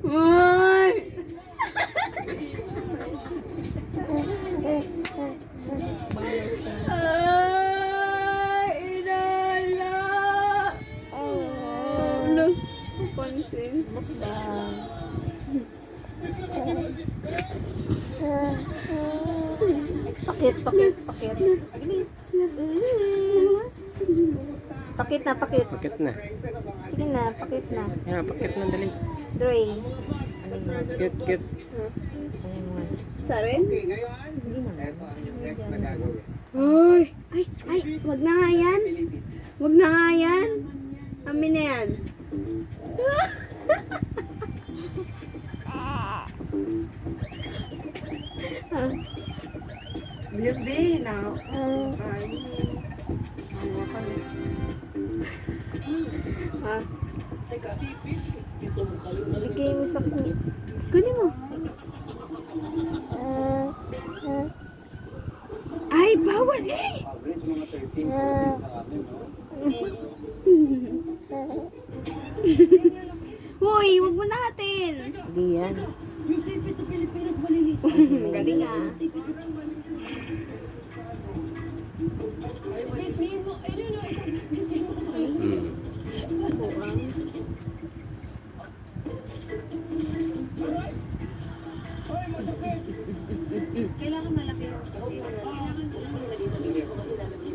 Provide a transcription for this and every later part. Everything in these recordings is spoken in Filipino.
Ay! Ay! Inala! Ano? Pansin. Pakit. Bilis. Pakit na. Pakit na. Sige na, pakit na. Yeah, pakit na dali. Dre. Cute. Sa rin? Hindi na. Ay! Ay! Wag na nga yan. Wag na nga yan. Amin na yan. Bebe, na. Ay. Ano ka na? Ha? Bigay mo sa kanya. Kunin mo. Ay, bawal eh! Uy, wag mo natin! Hindi yan. Galing ah. Kailangan malaki yun kasi kailangan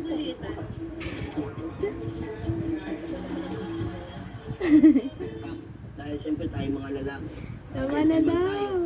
maliit. Dahil siyempre tayo mga lalaki. Tama na daw.